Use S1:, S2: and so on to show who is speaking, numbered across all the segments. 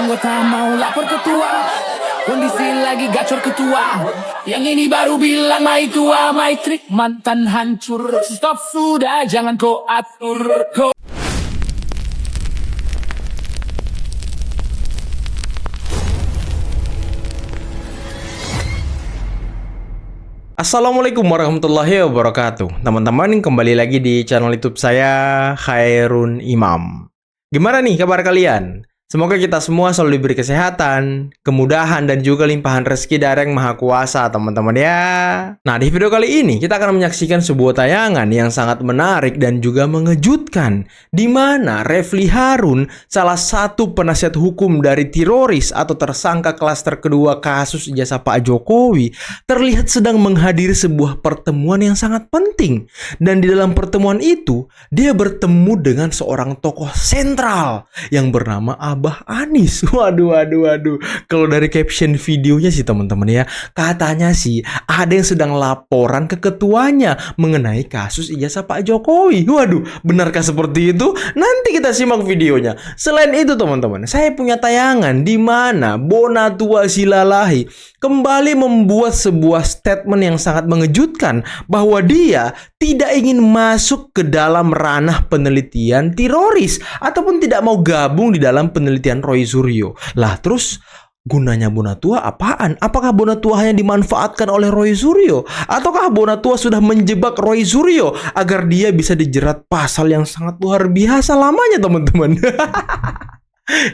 S1: anggota mau lapor ketua. Kondisi lagi gacor ketua. Yang ini baru bilang mai tua, mai trik mantan hancur. Stop sudah, jangan kau atur.
S2: Assalamualaikum warahmatullahi wabarakatuh. Teman-teman, kembali lagi di channel YouTube saya, Khairun Imam. Gimana nih kabar kalian? Semoga kita semua selalu diberi kesehatan, kemudahan, dan juga limpahan rezeki dari Yang Maha Kuasa, teman-teman ya. Nah, di video kali ini kita akan menyaksikan sebuah tayangan yang sangat menarik dan juga mengejutkan, di mana Refly Harun, salah satu penasihat hukum dari teroris atau tersangka klaster kedua kasus ijazah Pak Jokowi, terlihat sedang menghadiri sebuah pertemuan yang sangat penting. Dan di dalam pertemuan itu, dia bertemu dengan seorang tokoh sentral yang bernama Abah Anis. Waduh. Kalau dari caption videonya sih teman-teman ya, katanya sih ada yang sedang laporan ke ketuanya mengenai kasus ijazah Pak Jokowi. Waduh, benarkah seperti itu? Nanti kita simak videonya. Selain itu teman-teman, saya punya tayangan di mana Bonatua Silalahi kembali membuat sebuah statement yang sangat mengejutkan bahwa dia tidak ingin masuk ke dalam ranah penelitian teroris ataupun tidak mau gabung di dalam penelitian Roy Suryo. Lah terus gunanya Bonatua apaan? Apakah Bonatua hanya dimanfaatkan oleh Roy Suryo? Ataukah Bonatua sudah menjebak Roy Suryo agar dia bisa dijerat pasal yang sangat luar biasa lamanya teman-teman?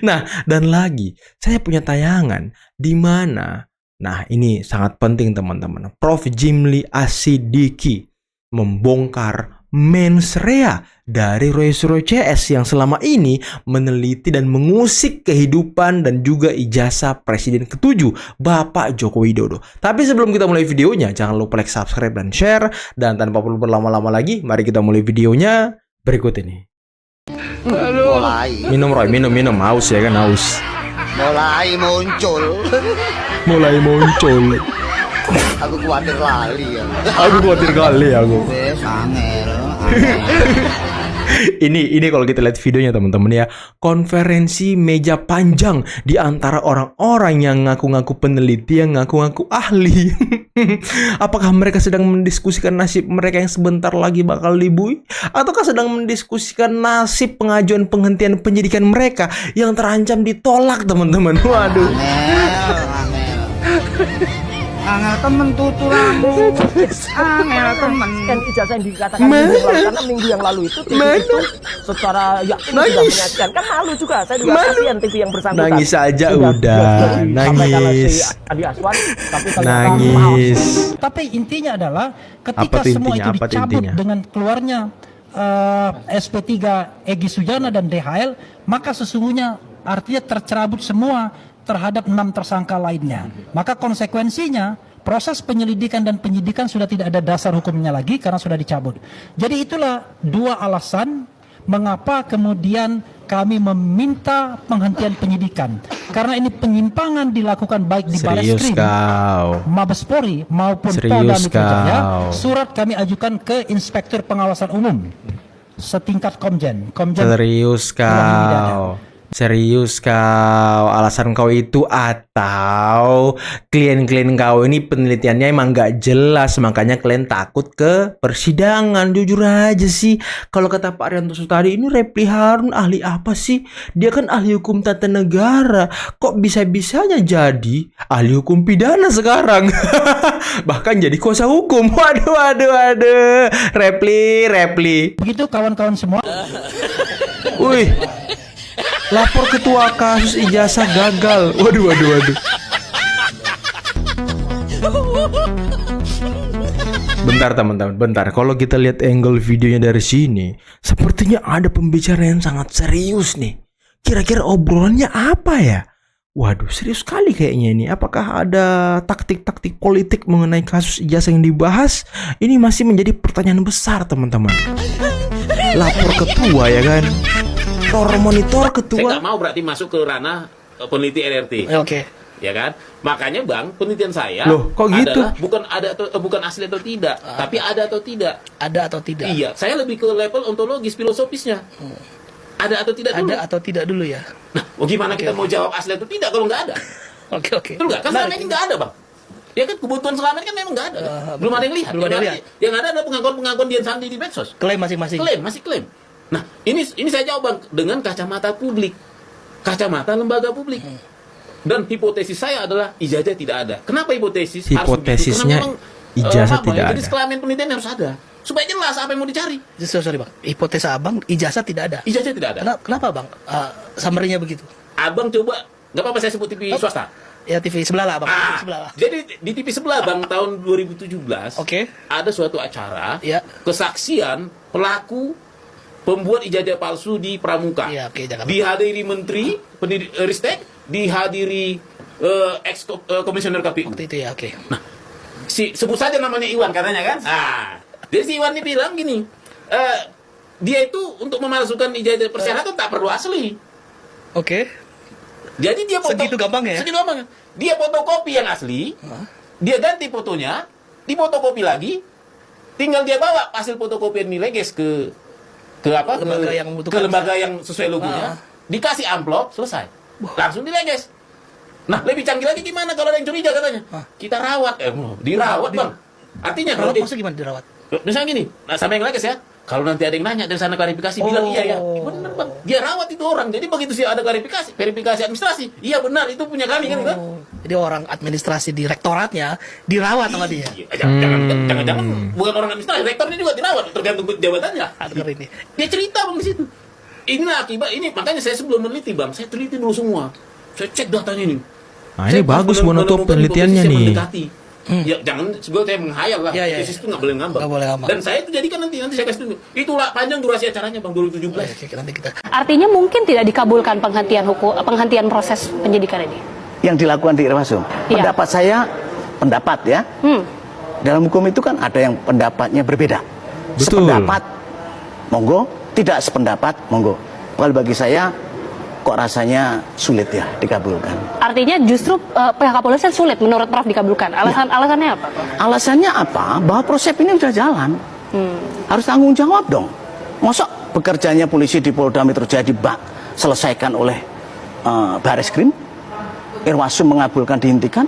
S2: Nah, dan lagi saya punya tayangan di mana, nah ini sangat penting teman-teman, Prof. Jimli Asidiki membongkar mens rea dari Roy Suryo CS yang selama ini meneliti dan mengusik kehidupan dan juga ijazah Presiden ke-7 Bapak Joko Widodo. Tapi sebelum kita mulai videonya, jangan lupa like, subscribe, dan share. Dan tanpa perlu berlama-lama lagi, mari kita mulai videonya berikut ini.
S3: Mulai
S2: Minum haus ya kan, haus.
S3: mulai muncul.
S2: Mulai muncul.
S3: Aku khawatir lali ya.
S2: Aku khawatir kali aku.
S3: Angel.
S2: Ini kalau kita lihat videonya teman-teman ya, konferensi meja panjang di antara orang-orang yang ngaku-ngaku peneliti, yang ngaku-ngaku ahli. Apakah mereka sedang mendiskusikan nasib mereka yang sebentar lagi bakal dibui? Ataukah sedang mendiskusikan nasib pengajuan penghentian penyidikan mereka yang terancam ditolak teman-teman? Waduh.
S4: Angel temen tutulamu. Angel temen.
S5: Kan ijazah yang dikatakan minggu yang lalu, karena minggu yang lalu itu TV itu secara yakin sudah menyajikan. Kan malu juga, saya juga kasihan TV yang bersangkutan.
S2: Nangis aja udah, nangis.
S5: Adi Aswan, tapi
S2: Nangis.
S4: Tapi intinya adalah ketika
S2: Apa tuh
S4: semua
S2: intinya?
S4: itu
S2: Apa tuh
S4: dicabut
S2: intinya?
S4: dengan keluarnya SP3 Egy Sujana dan DHL, maka sesungguhnya artinya tercerabut semua terhadap 6 tersangka lainnya. Maka konsekuensinya proses penyelidikan dan penyidikan sudah tidak ada dasar hukumnya lagi karena sudah dicabut. Jadi itulah dua alasan mengapa kemudian kami meminta penghentian penyidikan. Karena ini penyimpangan dilakukan baik di Barreskrim, Mabes Polri maupun Polda Metro Jaya. Surat kami ajukan ke Inspektur Pengawasan Umum setingkat Komjen.
S2: Serius kau, alasan kau itu atau klien-klien kau ini penelitiannya emang gak jelas, makanya kalian takut ke persidangan. Jujur aja sih, kalau kata Pak Arianto Sutadi, ini Refly Harun ahli apa sih? Dia kan ahli hukum tata negara, kok bisa-bisanya jadi ahli hukum pidana sekarang? Bahkan jadi kuasa hukum. Waduh. Refly.
S4: Begitu kawan-kawan semua.
S2: Wih, lapor ketua kasus ijazah gagal. Waduh. Bentar teman-teman, bentar. Kalau kita lihat angle videonya dari sini, sepertinya ada pembicaraan yang sangat serius nih. Kira-kira obrolannya apa ya? Waduh, serius sekali kayaknya ini. Apakah ada taktik-taktik politik mengenai kasus ijazah yang dibahas? Ini masih menjadi pertanyaan besar teman-teman. Lapor ketua ya kan? Monitor ketua.
S6: Saya nggak mau berarti masuk ke ranah peneliti LRT.
S5: Oke.
S6: Ya kan? Makanya Bang, penelitian saya
S2: Loh, kok gitu?
S6: adalah bukan asli atau tidak, tapi ada atau tidak.
S5: Ada atau tidak?
S6: Iya, saya lebih ke level ontologis filosofisnya. Ada atau tidak dulu?
S5: Ada atau tidak dulu ya?
S6: Nah, Oh gimana kita mau jawab asli atau tidak kalau nggak ada?
S5: Oke.
S6: Betul nggak? Kan selama ini nggak ada, Bang. Ya kan kebutuhan selama ini kan memang nggak ada. Belum ada yang lihat.
S5: Belum ada yang lihat.
S6: Yang ada adalah pengakuan Dian Sandi di medsos.
S5: Klaim masing-masing.
S6: Masih klaim. Nah, ini saya jawab, Bang, dengan kacamata publik. Kacamata lembaga publik. Dan hipotesis saya adalah ijazah tidak ada. Kenapa hipotesis?
S2: Hipotesisnya ijazah tidak
S6: Jadi
S2: ada.
S6: kelamin penelitian harus ada. Supaya jelas apa yang mau dicari.
S5: Sorry bang, hipotesa abang ijazah tidak ada.
S6: Ijazah tidak ada.
S5: Kenapa bang? Summary-nya begitu.
S6: Abang coba, nggak apa-apa saya sebut TV swasta.
S5: Ya TV sebelah lah bang. TV sebelah lah.
S6: Jadi di TV sebelah, Bang, tahun 2017
S5: Oke.
S6: ada suatu acara
S5: Ya.
S6: kesaksian pelaku pembuat ijazah palsu di Pramuka.
S5: Iya, oke, jangan.
S6: Dihadiri Menteri Ristek, dihadiri komisioner KPU.
S5: Waktu itu ya, oke.
S6: Sebut saja namanya Iwan katanya kan. Jadi si Iwan ini bilang gini, dia itu untuk memalsukan ijazah persyaratan tak perlu asli.
S5: Oke.
S6: Jadi dia
S5: Segitu gampangnya ya?
S6: Segitu gampangnya. Dia fotokopi yang asli, dia ganti fotonya, difotokopi lagi, tinggal dia bawa hasil fotokopian leges ke
S5: Lembaga yang membutuhkan.
S6: ke lembaga yang sesuai logonya, dikasih amplop, selesai. Langsung dileges. Nah, lebih canggih lagi gimana kalau ada yang curiga katanya? Kita rawat, dirawat, Bang. Artinya kalau
S5: Maksudnya gimana dirawat?
S6: misalnya gini, sama yang leges ya. Kalau nanti ada yang nanya dari sana klarifikasi, bilang iya ya. Benar, Bang. Dia rawat itu orang. Jadi begitu sih ada verifikasi administrasi. Iya benar, itu punya kami kan.
S5: Jadi orang administrasi di rektoratnya dirawat sama dia.
S6: Jangan bukan orang administrasi, rektornya juga dirawat, tergantung jabatannya.
S5: Ini.
S6: Dia cerita, Bang, di situ. Inilah akibat ini, makanya saya sebelum meneliti, Bang, saya teliti dulu semua. Saya cek datanya ini.
S2: Nah, ini bagus Monoto penelitiannya nih.
S6: Ya jangan sebelum saya menghayal lah.
S5: Ya.
S6: Tesis itu nggak boleh ngambang.
S5: Nggak boleh ngambang.
S6: Dan saya itu jadikan nanti saya kasih tunjuk. Itulah panjang durasi acaranya, Bang, 2017.
S5: Oke, nanti kita.
S7: Artinya mungkin tidak dikabulkan penghentian proses penyidikan ini.
S8: Yang dilakukan di Irwasum.
S7: Iya.
S8: Pendapat saya, pendapat ya. Dalam hukum itu kan ada yang pendapatnya berbeda.
S2: Betul.
S8: Sependapat, monggo. Tidak sependapat, monggo. Kalau bagi saya, kok rasanya sulit ya dikabulkan.
S7: Artinya justru pihak kepolisian sulit menurut Prof dikabulkan. Alasannya apa?
S8: Alasannya apa? Bahwa proses ini sudah jalan. Harus tanggung jawab dong. Masa bekerjanya polisi di Polda Metro Jaya selesaikan oleh Bareskrim, Irwasum mengabulkan, dihentikan?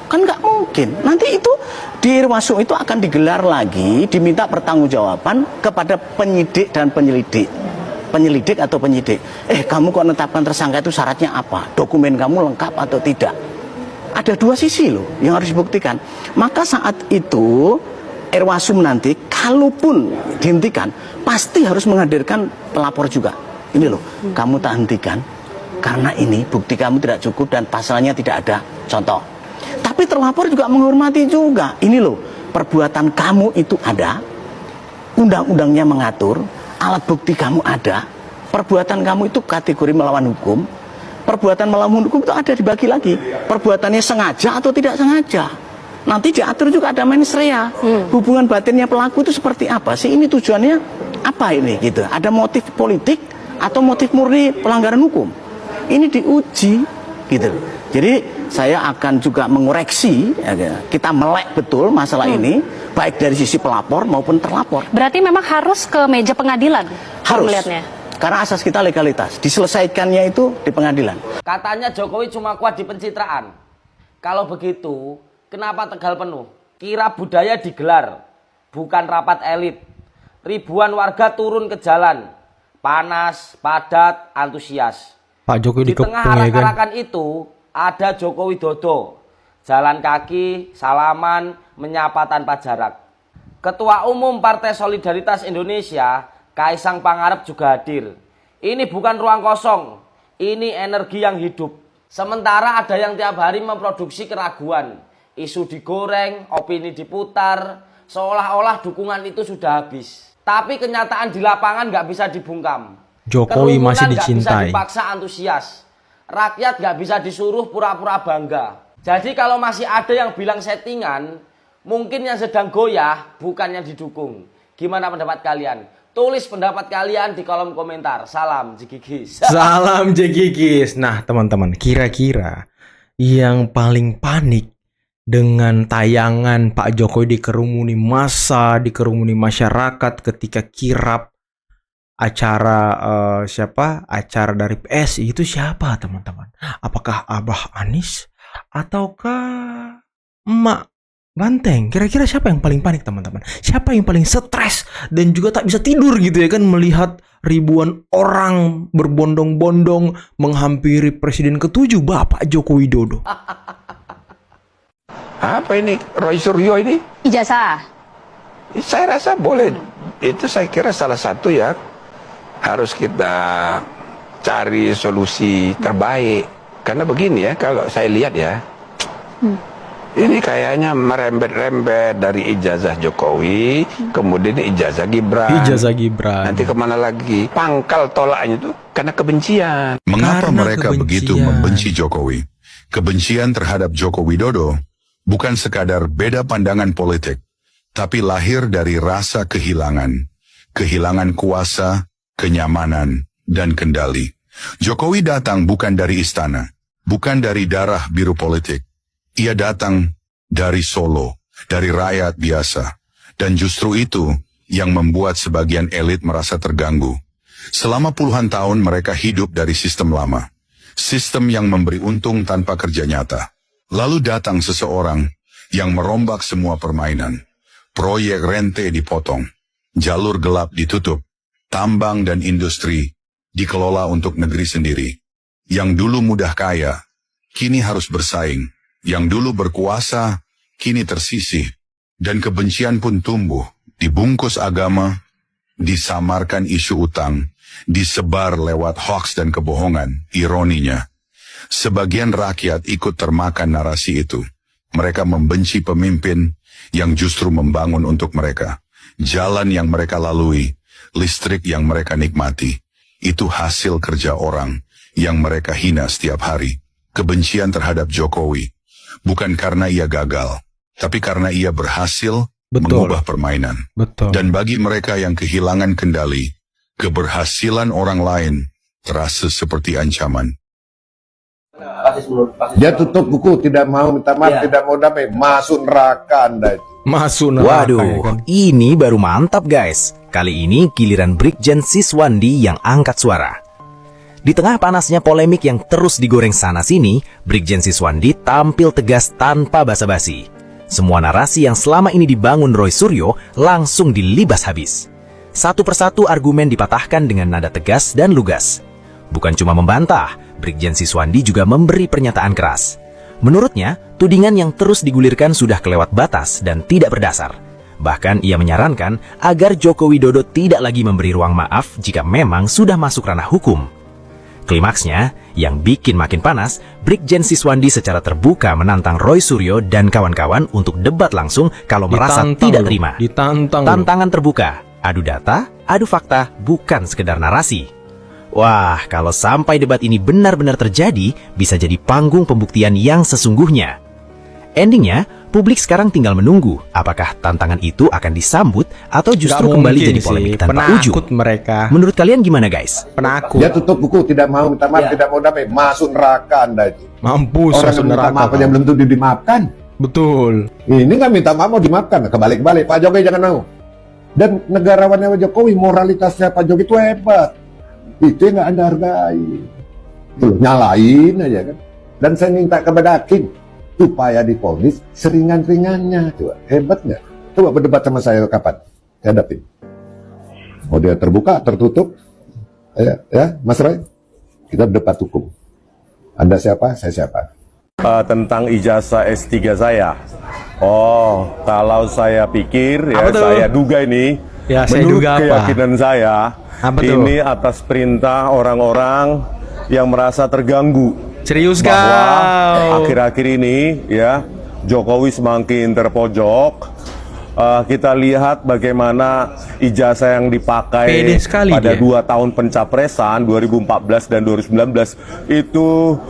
S8: Kan nggak mungkin. Nanti itu di Irwasum itu akan digelar lagi, diminta pertanggungjawaban kepada penyidik dan penyelidik. Penyelidik atau penyidik. Kamu kok menetapkan tersangka itu syaratnya apa? Dokumen kamu lengkap atau tidak? Ada dua sisi loh yang harus dibuktikan. Maka saat itu Irwasum nanti kalaupun dihentikan pasti harus menghadirkan pelapor juga. Ini loh, kamu tak hentikan karena ini bukti kamu tidak cukup dan pasalnya tidak ada. Contoh. Tapi terlapor juga menghormati juga. Ini loh, perbuatan kamu itu ada, undang-undangnya mengatur, alat bukti kamu ada, perbuatan kamu itu kategori melawan hukum. Perbuatan melawan hukum itu ada dibagi lagi. Perbuatannya sengaja atau tidak sengaja. Nanti diatur juga ada mens rea. Hubungan batinnya pelaku itu seperti apa sih? Ini tujuannya apa ini gitu? Ada motif politik atau motif murni pelanggaran hukum? Ini diuji gitu. Jadi saya akan juga mengoreksi, kita melek betul masalah ini, baik dari sisi pelapor maupun terlapor.
S7: Berarti memang harus ke meja pengadilan.
S8: Harus.
S7: Melihatnya.
S8: Karena asas kita legalitas, diselesaikannya itu di pengadilan.
S9: Katanya Jokowi cuma kuat di pencitraan. Kalau begitu, kenapa Tegal penuh? Kira budaya digelar, bukan rapat elit. Ribuan warga turun ke jalan, panas, padat, antusias.
S2: Pak Jokowi
S9: Di tengah
S2: dikepung ya kan.
S9: arak-arakan itu ada Joko Widodo, jalan kaki, salaman, menyapa tanpa jarak. Ketua Umum Partai Solidaritas Indonesia, Kaisang Pangarep juga hadir. Ini bukan ruang kosong, ini energi yang hidup. Sementara ada yang tiap hari memproduksi keraguan, isu digoreng, opini diputar, seolah-olah dukungan itu sudah habis. Tapi kenyataan di lapangan nggak bisa dibungkam.
S2: Jokowi masih
S9: Kerumunan nggak bisa
S2: dicintai.
S9: dipaksa antusias. Rakyat nggak bisa disuruh pura-pura bangga. Jadi kalau masih ada yang bilang settingan, mungkin yang sedang goyah bukan yang didukung. Gimana pendapat kalian? Tulis pendapat kalian di kolom komentar. Salam Jegigis.
S2: Salam Jegigis. Nah teman-teman, kira-kira yang paling panik dengan tayangan Pak Jokowi dikerumuni massa, dikerumuni masyarakat ketika kirap acara acara dari PSI itu siapa teman-teman? Apakah Abah Anis ataukah Emak Banteng? Kira-kira siapa yang paling panik teman-teman? Siapa yang paling stres dan juga tak bisa tidur gitu ya kan melihat ribuan orang berbondong-bondong menghampiri Presiden ke-7 Bapak Joko Widodo?
S10: Apa ini Roy Suryo ini?
S7: Ijazah.
S10: Saya rasa boleh. Itu saya kira salah satu ya harus kita cari solusi terbaik. Karena begini ya, kalau saya lihat ya, ini kayaknya merembet-rembet dari ijazah Jokowi, kemudian ijazah Gibran.
S2: Ijazah Gibran.
S10: Nanti kemana lagi? Pangkal tolaknya itu karena kebencian.
S11: Mengapa
S2: Karena
S11: mereka
S2: kebencian.
S11: begitu membenci Jokowi? Kebencian terhadap Joko Widodo bukan sekadar beda pandangan politik, tapi lahir dari rasa kehilangan kuasa, kenyamanan, dan kendali. Jokowi datang bukan dari istana, bukan dari darah biru politik. Ia datang dari Solo, dari rakyat biasa. Dan justru itu yang membuat sebagian elit merasa terganggu. Selama puluhan tahun mereka hidup dari sistem lama. Sistem yang memberi untung tanpa kerja nyata. Lalu datang seseorang yang merombak semua permainan. Proyek rente dipotong. Jalur gelap ditutup. Tambang dan industri dikelola untuk negeri sendiri. Yang dulu mudah kaya, kini harus bersaing. Yang dulu berkuasa, kini tersisih. Dan kebencian pun tumbuh, dibungkus agama, disamarkan isu utang, disebar lewat hoaks dan kebohongan. Ironinya, sebagian rakyat ikut termakan narasi itu. Mereka membenci pemimpin yang justru membangun untuk mereka. Jalan yang mereka lalui, listrik yang mereka nikmati, itu hasil kerja orang yang mereka hina setiap hari. Kebencian terhadap Jokowi bukan karena ia gagal, tapi karena ia berhasil mengubah permainan.
S2: Betul.
S11: Dan bagi mereka yang kehilangan kendali, keberhasilan orang lain terasa seperti ancaman.
S10: Dia tutup buku, tidak mau minta maaf, tidak mau damai, masuk neraka Anda.
S2: Masuk neraka.
S12: Waduh,
S2: ya kan?
S12: ini baru mantap guys. Kali ini giliran Brigjen Siswandi yang angkat suara. Di tengah panasnya polemik yang terus digoreng sana-sini, Brigjen Siswandi tampil tegas tanpa basa-basi. Semua narasi yang selama ini dibangun Roy Suryo langsung dilibas habis. Satu persatu argumen dipatahkan dengan nada tegas dan lugas. Bukan cuma membantah, Brigjen Siswandi juga memberi pernyataan keras. Menurutnya, tudingan yang terus digulirkan sudah kelewat batas dan tidak berdasar. Bahkan ia menyarankan agar Joko Widodo tidak lagi memberi ruang maaf jika memang sudah masuk ranah hukum. Klimaksnya, yang bikin makin panas, Brigjen Siswandi secara terbuka menantang Roy Suryo dan kawan-kawan untuk debat langsung kalau merasa tidak terima. Tantangan terbuka, adu data, adu fakta, bukan sekedar narasi. Wah, kalau sampai debat ini benar-benar terjadi, bisa jadi panggung pembuktian yang sesungguhnya. Endingnya, publik sekarang tinggal menunggu apakah tantangan itu akan disambut atau justru kembali jadi polemik tanpa ujung.
S2: Mereka.
S12: Menurut kalian gimana guys?
S2: Penakut.
S10: Dia tutup buku, tidak mau minta maaf, tidak mau damai, masuk neraka Anda itu.
S2: Mampus.
S10: Orang yang minta maaf yang belum tentu dimaafkan.
S2: Betul.
S10: Ini nggak minta maaf mau dimaafkan, kebalik-balik. Pak Jokowi jangan mau. Dan negarawannya Pak Jokowi, moralitasnya Pak Jokowi itu hebat. Itu yang nggak Anda hargai. Tuh, nyalain aja kan. Dan saya minta kepada hakim supaya diponis seringan-ringannya. Coba, hebat nggak? Coba berdebat sama saya kapan? Saya hadapin. Mau dia terbuka, tertutup? Ya, Mas Roy? Kita berdebat hukum. Anda siapa? Saya siapa?
S13: Tentang ijazah S3 saya. Oh, kalau saya pikir, saya duga ini,
S2: Ya, saya
S13: menurut
S2: duga apa?
S13: keyakinan saya,
S2: Apa tuh?
S13: ini atas perintah orang-orang yang merasa terganggu.
S2: Serius
S13: Bahwa akhir-akhir ini ya Jokowi semakin terpojok. Kita lihat bagaimana ijazah yang dipakai pada 2 tahun pencapresan 2014 dan 2019 itu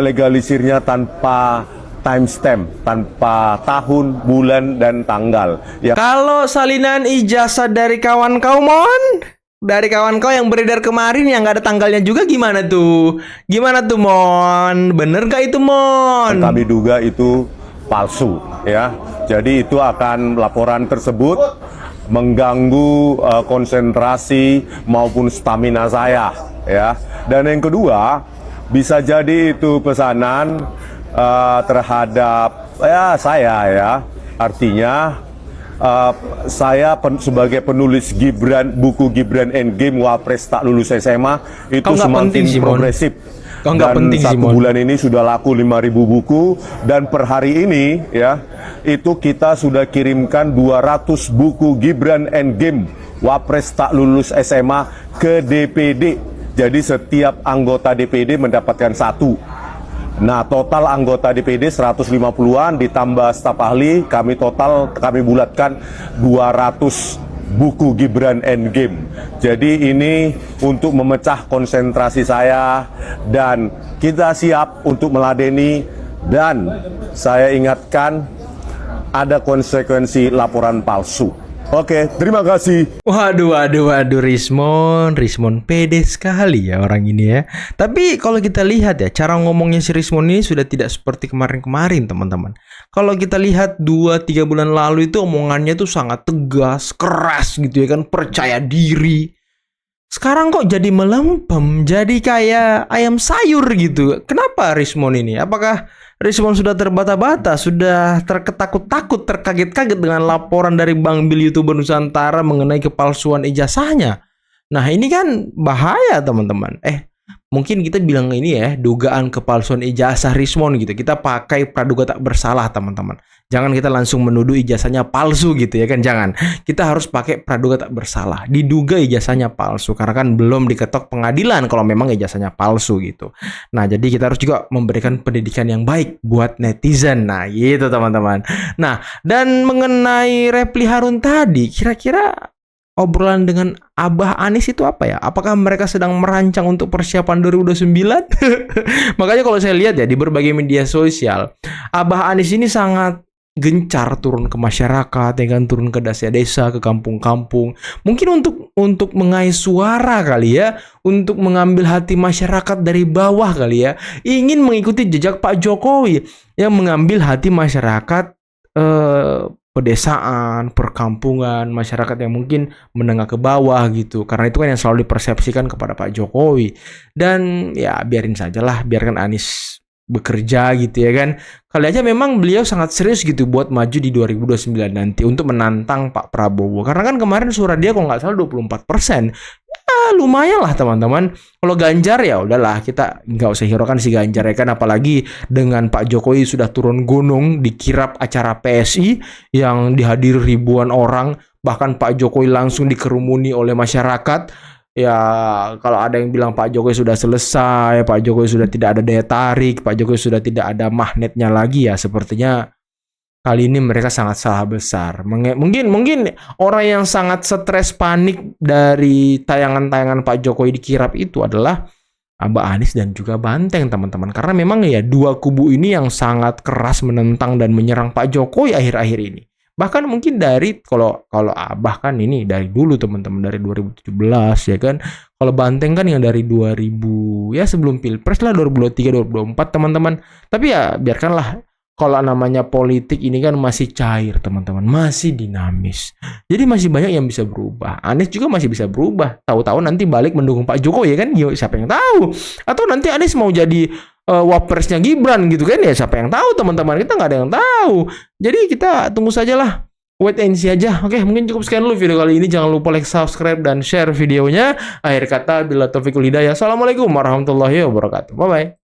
S13: legalisirnya tanpa timestamp, tanpa tahun, bulan, dan tanggal. Ya.
S2: Kalau salinan ijazah dari kawan kau Mon, dari kawan kau yang beredar kemarin yang nggak ada tanggalnya juga gimana tuh? Gimana tuh Mon? Bener gak itu Mon?
S13: Kami duga itu palsu ya. Jadi itu akan laporan tersebut mengganggu konsentrasi maupun stamina saya, ya. Dan yang kedua, bisa jadi itu pesanan terhadap saya, ya. Artinya saya sebagai penulis buku Gibran Endgame Wapres tak lulus SMA itu semakin progresif. Dan satu bulan ini sudah laku 5.000 buku, dan per hari ini ya itu kita sudah kirimkan 200 buku Gibran Endgame Wapres tak lulus SMA ke DPD. Jadi setiap anggota DPD mendapatkan satu. Nah, total anggota DPD 150-an ditambah staf ahli, kami bulatkan 200 buku Gibran Endgame. Jadi ini untuk memecah konsentrasi saya, dan kita siap untuk meladeni, dan saya ingatkan ada konsekuensi laporan palsu. Oke, terima kasih.
S2: Waduh, Rismon pede sekali ya orang ini ya. Tapi kalau kita lihat ya, cara ngomongnya si Rismon ini sudah tidak seperti kemarin-kemarin, teman-teman. Kalau kita lihat 2-3 bulan lalu itu omongannya tuh sangat tegas, keras gitu ya kan, percaya diri. Sekarang kok jadi melempem, jadi kayak ayam sayur gitu. Kenapa Rismon ini? Apakah Rismon sudah terbata-bata, sudah terketakut-takut, terkaget-kaget dengan laporan dari Bang Bil YouTuber Nusantara mengenai kepalsuan ijazahnya? Nah, ini kan bahaya, teman-teman. Mungkin kita bilang ini ya, dugaan kepalsuan ijazah Rismon gitu. Kita pakai praduga tak bersalah, teman-teman. Jangan kita langsung menuduh ijazahnya palsu gitu ya kan, jangan. Kita harus pakai praduga tak bersalah. Diduga ijazahnya palsu karena kan belum diketok pengadilan kalau memang ijazahnya palsu gitu. Nah, jadi kita harus juga memberikan pendidikan yang baik buat netizen. Nah, gitu teman-teman. Nah, dan mengenai Reply Harun tadi, kira-kira obrolan dengan Abah Anies itu apa ya? Apakah mereka sedang merancang untuk persiapan 2029? Makanya kalau saya lihat ya di berbagai media sosial, Abah Anies ini sangat gencar turun ke masyarakat, ya kan, turun ke desa-desa, ke kampung-kampung. Mungkin untuk mengais suara kali ya, untuk mengambil hati masyarakat dari bawah kali ya. Ingin mengikuti jejak Pak Jokowi yang mengambil hati masyarakat pedesaan, perkampungan, masyarakat yang mungkin menengah ke bawah gitu. Karena itu kan yang selalu dipersepsikan kepada Pak Jokowi. Dan ya biarin sajalah, biarkan Anies bekerja gitu ya kan. Kali aja memang beliau sangat serius gitu buat maju di 2029 nanti untuk menantang Pak Prabowo. Karena kan kemarin suara dia kalau nggak salah 24%. Ya lumayan lah teman-teman. Kalau Ganjar ya udahlah, kita nggak usah hiraukan si Ganjar ya kan. Apalagi dengan Pak Jokowi sudah turun gunung di kirap acara PSI yang dihadiri ribuan orang. Bahkan Pak Jokowi langsung dikerumuni oleh masyarakat. Ya, kalau ada yang bilang Pak Jokowi sudah selesai, Pak Jokowi sudah tidak ada daya tarik, Pak Jokowi sudah tidak ada magnetnya lagi, ya sepertinya kali ini mereka sangat salah besar. Mungkin orang yang sangat stres panik dari tayangan-tayangan Pak Jokowi di kirap itu adalah Abah Anies dan juga Banteng, teman-teman. Karena memang ya dua kubu ini yang sangat keras menentang dan menyerang Pak Jokowi akhir-akhir ini. Bahkan mungkin dari kalau Abah kan ini dari dulu teman-teman, dari 2017 ya kan. Kalau Banteng kan yang dari 2000 ya sebelum Pilpres lah, 2023 2024 teman-teman. Tapi ya biarkanlah, kalau namanya politik ini kan masih cair teman-teman, masih dinamis. Jadi masih banyak yang bisa berubah. Anies juga masih bisa berubah. Tahu-tahu nanti balik mendukung Pak Jokowi ya kan. Siapa yang tahu? Atau nanti Anies mau jadi wapresnya Gibran gitu kan, ya siapa yang tahu teman-teman, kita nggak ada yang tahu. Jadi kita tunggu saja lah, wait and see aja. Oke, mungkin cukup sekian dulu video kali ini. Jangan lupa like, subscribe, dan share videonya. Akhir kata, bila taufiqul hidayah. Assalamualaikum warahmatullahi wabarakatuh. Bye bye.